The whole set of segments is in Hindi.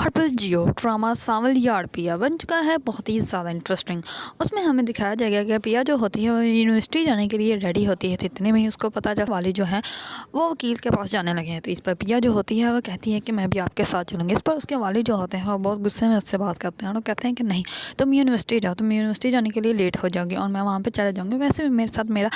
हर्बल जियो ड्रामा सावल यार पिया बन चुका है बहुत ही ज़्यादा इंटरेस्टिंग। उसमें हमें दिखाया जाएगा कि पिया जो होती है वो यूनिवर्सिटी जाने के लिए रेडी होती है, तो इतने में ही उसको पता चला वाली जो है वो वकील के पास जाने लगे हैं। तो इस पर पिया जो होती है वो कहती है कि मैं भी आपके साथ चलूँगी। इस पर उसके वाली जो होते हैं वो बहुत गुस्से में उससे बात करते हैं और वो कहते हैं कि नहीं, तुम यूनिवर्सिटी जाओ, तुम यूनिवर्सिटी जाने के लिए लेट हो जाओगी और मैं वहाँ पर चले जाऊँगी। वैसे भी मेरे साथ मेरा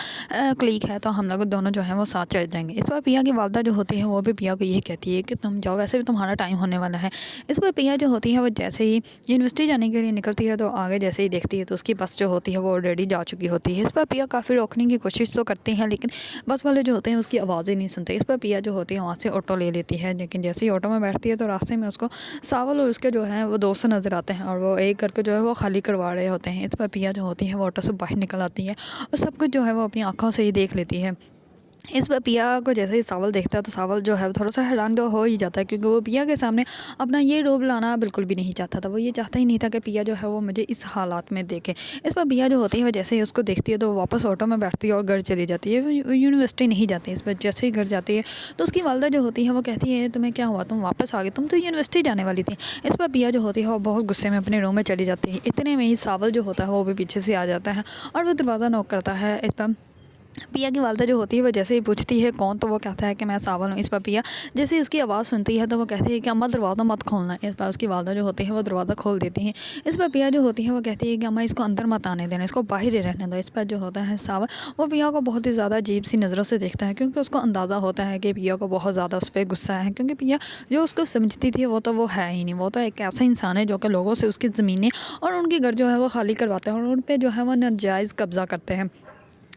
क्लीक है, तो हम लोग दोनों जो है वो साथ चले जाएंगे। इस पर पिया की वालदा जो होती है वो भी पिया को यही कहती है कि तुम जाओ, वैसे भी तुम्हारा टाइम होने वाला है। इस पर पिया जो होती है वो जैसे ही यूनिवर्सिटी जाने के लिए निकलती है तो आगे जैसे ही देखती है तो उसकी बस जो होती है वो ऑलरेडी जा चुकी होती है। इस पर पिया काफ़ी रोकने की कोशिश तो करती है, लेकिन बस वाले जो होते हैं उसकी आवाज़ ही नहीं सुनते। इस पर पिया जो होती है वहाँ से ऑटो ले लेती है, लेकिन जैसे ही ऑटो में बैठती है तो रास्ते में उसको सावल और उसके जो है वो दोस्त नज़र आते हैं और वो एक करके जो है वो खाली करवा रहे होते हैं। इस पर पिया जो होती है वो ऑटो से बाहर निकल आती है और सब कुछ जो है वो अपनी आँखों से ही देख लेती है। इस पर पिया को जैसे ही सावल देखता है तो सावल जो है थोड़ा सा हैरान तो हो ही जाता है, क्योंकि वो पिया के सामने अपना ये रूप लाना बिल्कुल भी नहीं चाहता था। वो ये चाहता ही नहीं था कि पिया जो है वो मुझे इस हालात में देखे। इस पर पिया जो होती है वो जैसे ही उसको देखती है तो वो वापस ऑटो में बैठती है और घर चली जाती है। वो यूनिवर्सिटी नहीं जाती। इस पर जैसे ही घर जाती है तो उसकी वालदा जो होती है वो कहती है तुम्हें क्या हुआ, तुम वापस आ गई, तुम तो यूनिवर्सिटी जाने वाली थी। इस पर पिया जो होती है वो बहुत गुस्से में अपने रूम में चली जाती है। इतने में ही सावल जो होता है वो भी पीछे से आ जाता है और वो दरवाज़ा नॉक करता है। इस पर पिया की वालदा जो होती है वो जैसे ही पूछती है कौन, तो वो कहता है कि मैं सावल हूँ। इस पर पिया जैसे ही उसकी आवाज़ सुनती है तो वो कहती है कि अम्मा दरवाज़ा मत खोलना। इस पर उसकी वालदा जो होती है वो दरवाज़ा खोल देती है। इस पर पिया जो होती है वो कहती है कि अम्मा इसको अंदर मत आने देना, इसको बाहर ही रहने दो। इस पर जो होता है सावल वो पिया को बहुत ही ज़्यादा अजीब सी नज़रों से देखता है, क्योंकि उसको अंदाज़ा होता है कि पिया को बहुत ज़्यादा उस पर गुस्सा है, क्योंकि पिया जो उसको समझती थी वो तो वो है ही नहीं। वो तो एक ऐसा इंसान है जो कि लोगों से उसकी ज़मीनें और उनके घर जो है वो खाली करवाते हैं और उन पर जो है वो नाजायज़ कब्ज़ा करते हैं।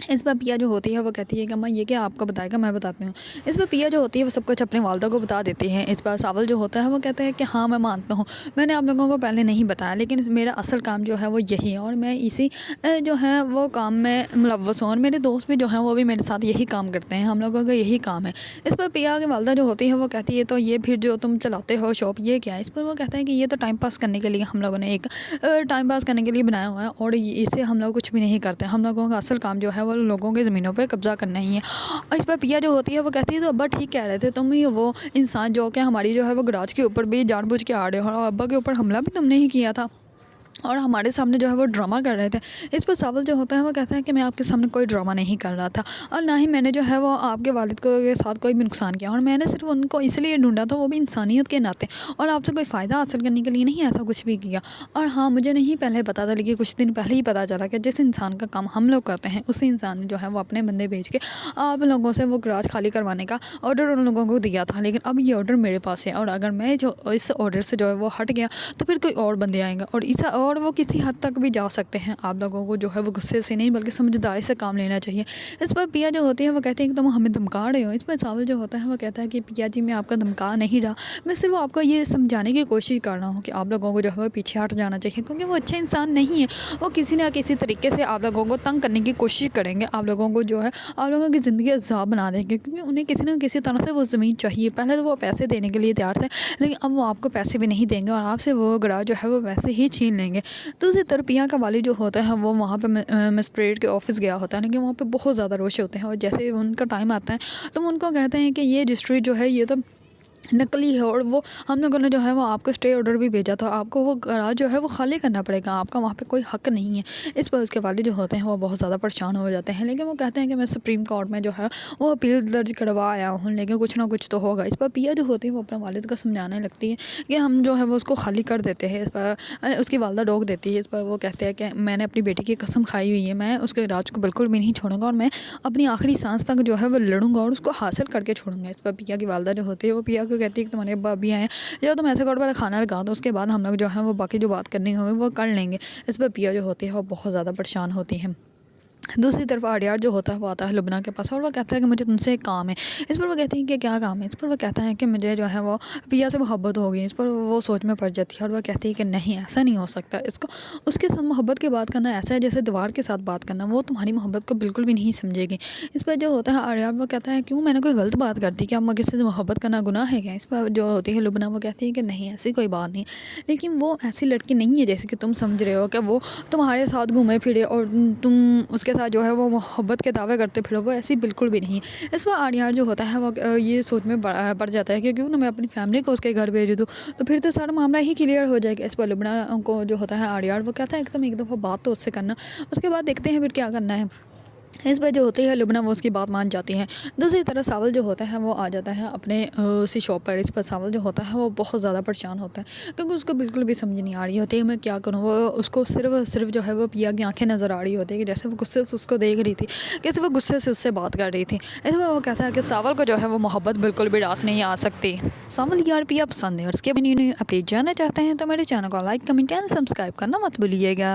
इस पर पिया जो होती है वो कहती है कि अम्मा ये क्या आपको बताएगा, मैं बताती हूँ। इस पर पिया जो होती है वो सब कुछ अपने वालदा को बता देती है। इस पर सावल जो होता है वो कहता है कि हाँ मैं मानता हूँ, मैंने आप लोगों को पहले नहीं बताया, लेकिन मेरा असल काम जो है वो यही है और मैं इसी जो है वो काम में मुलव्वस हूँ और मेरे दोस्त भी जो हैं वो भी मेरे साथ यही काम करते हैं, हम लोगों का यही काम है। इस पर पिया की वालदा जो होती है वो कहती है तो ये फिर जो तुम चलाते हो शॉप ये क्या है। इस पर वो कहता है कि ये तो टाइम पास करने के लिए हम लोगों ने एक टाइम पास करने के लिए बनाया हुआ है और इससे हम लोग कुछ भी नहीं करते। हम लोगों का असल काम जो है वो लोगों की ज़मीनों पे कब्जा करना ही है। और इस पर पिया जो होती है वो कहती है तो अब्बा ठीक कह रहे थे, तुम ही वो इंसान जो कि हमारी जो है वो गराज के ऊपर भी जानबूझ के आ रहे हो और अब्बा के ऊपर हमला भी तुमने ही किया था और हमारे सामने जो है वो ड्रामा कर रहे थे। इस पर सावल जो होता है वो कहता है कि मैं आपके सामने कोई ड्रामा नहीं कर रहा था और ना ही मैंने जो है वो आपके वालिद को के साथ कोई भी नुकसान किया और मैंने सिर्फ उनको इसलिए ढूंढा था, वो भी इंसानियत के नाते, और आपसे कोई फ़ायदा हासिल करने के लिए नहीं ऐसा कुछ भी किया। और हाँ, मुझे नहीं पहले पता था, लेकिन कुछ दिन पहले ही पता चला कि जिस इंसान का काम हम लोग करते हैं उसी इंसान ने जो है वो अपने बंदे भेज के आप लोगों से वो गराज खाली करवाने का ऑर्डर उन लोगों को दिया था। लेकिन अब ये ऑर्डर मेरे पास है और अगर मैं जो इस ऑर्डर से जो है वो हट गया तो फिर कोई और बंदे आएंगे और इस और वो किसी हद तक भी जा सकते हैं। आप लोगों को जो है वो गुस्से से नहीं बल्कि समझदारी से काम लेना चाहिए। इस पर पिया जो होती है वो कहती है कि तुम हमें धमका रहे हो। इस पर सावल जो होता है वो कहता है कि पिया जी मैं आपका धमका नहीं रहा, मैं सिर्फ आपको ये समझाने की कोशिश कर रहा हूँ कि आप लोगों को जो है वो पीछे हट जाना चाहिए, क्योंकि वो अच्छे इंसान नहीं है। वो किसी ना किसी तरीके से आप लोगों को तंग करने की कोशिश करेंगे, आप लोगों को जो है आप लोगों की ज़िंदगी अज़ाब बना देंगे, क्योंकि उन्हें किसी ना किसी तरह से वो ज़मीन चाहिए। पहले तो वो पैसे देने के लिए तैयार थे, लेकिन अब वो आपको पैसे भी नहीं देंगे और आपसे वो गराज जो है वो वैसे ही छीन लेंगे। दूसरी तरफ पिया का वाली जो होता है वो वहाँ पे मजिस्ट्रेट के ऑफिस गया होता है, लेकिन वहाँ पे बहुत ज़्यादा रोश होते हैं और जैसे उनका टाइम आता है तो उनको कहते हैं कि ये रजिस्ट्री जो है ये तो नकली है और वो हम लोगों ने जो है वो आपको स्टे ऑर्डर भी भेजा था, आपको वो गराज जो है वो खाली करना पड़ेगा, आपका वहाँ पे कोई हक नहीं है। इस पर उसके वालिद जो होते हैं वो बहुत ज़्यादा परेशान हो जाते हैं, लेकिन वो कहते हैं कि मैं सुप्रीम कोर्ट में जो है वो अपील दर्ज करवा आया हूँ, लेकिन कुछ ना कुछ तो होगा। इस पर पिया जो होती है वो अपने वालिद को समझाने लगती है कि हम जो है वो उसको खाली कर देते हैं। इस पर उसकी वालदा रोक देती है। इस पर वो कहते हैं कि मैंने अपनी बेटी की कसम खाई हुई है, मैं उसके राज को बिल्कुल भी नहीं छोड़ूंगा और मैं अपनी आखिरी सांस तक जो है वो लड़ूंगा और उसको हासिल करके छोड़ूंगा। इस पर पिया की वालदा जो होती है वो पिया को कहती है कि तुम्हारे अब्बा अभी आए, जब तुम ऐसे करो पहले खाना लगा दो, उसके बाद हम लोग जो है वो बाकी जो बात करनी होगी वो कर लेंगे। इस पर पिया जो होती है वो बहुत ज़्यादा परेशान होती है। दूसरी तरफ आर्यार जो होता है वो आता है लुबना के पास और वो कहता है कि मुझे तुमसे एक काम है। इस पर वो कहती है कि क्या काम है। इस पर वो कहता है कि मुझे जो है वो पिया से मोहब्बत हो गई। इस पर वो सोच में पड़ जाती है और वह कहती है कि नहीं ऐसा नहीं हो सकता, इसको उसके साथ मोहब्बत की बात करना ऐसा है जैसे दीवार के साथ बात करना, वो तुम्हारी मोहब्बत को बिल्कुल भी नहीं समझेगी। इस पर जो होता है आर्यार वो कहता है क्यों, मैंने कोई गलत बात कर दी, क्या अब किसी से मोहब्बत करना गुनाह है क्या। इस पर जो होती है लुबना वो कहती है कि नहीं ऐसी कोई बात नहीं, लेकिन वो ऐसी लड़की नहीं है जैसे कि तुम समझ रहे हो कि वो तुम्हारे साथ घूमे फिरे और तुम उसके साथ जो है वो मोहब्बत के दावे करते फिरो, वो ऐसी बिल्कुल भी नहीं है। इस बार आर्यन जो होता है वो ये सोच में पड़ जाता है कि क्यों ना मैं अपनी फैमिली को उसके घर भेज दूँ, तो फिर तो सारा मामला ही क्लियर हो जाएगा। इस पर लुबना को जो होता है आर्यन वो कहता है एकदम एक दफ़ा बात तो उससे करना, उसके बाद देखते हैं फिर क्या करना है। इस पर जो होती है लुबना वो उसकी बात मान जाती है। दूसरी तरफ सावल जो होता है वो आ जाता है अपने उसी शॉप पर। इस पर सावल जो होता है वो बहुत ज़्यादा परेशान होता है क्योंकि उसको बिल्कुल भी समझ नहीं आ रही होती है मैं क्या करूँ। वो उसको सिर्फ जो है वो पिया की आंखें नज़र आ रही होती है कि जैसे वो गुस्से से उसको देख रही थी, कैसे वो गुस्से से उससे बात कर रही थी। इस पर वो कहता है कि सावल को जो है वो मोहब्बत बिल्कुल भी रास नहीं आ सकती। सावल यार पिया पसंद है और उसके अपडेट जानना चाहते हैं तो मेरे चैनल को लाइक कमेंट एंड सब्सक्राइब करना मत भूलिएगा।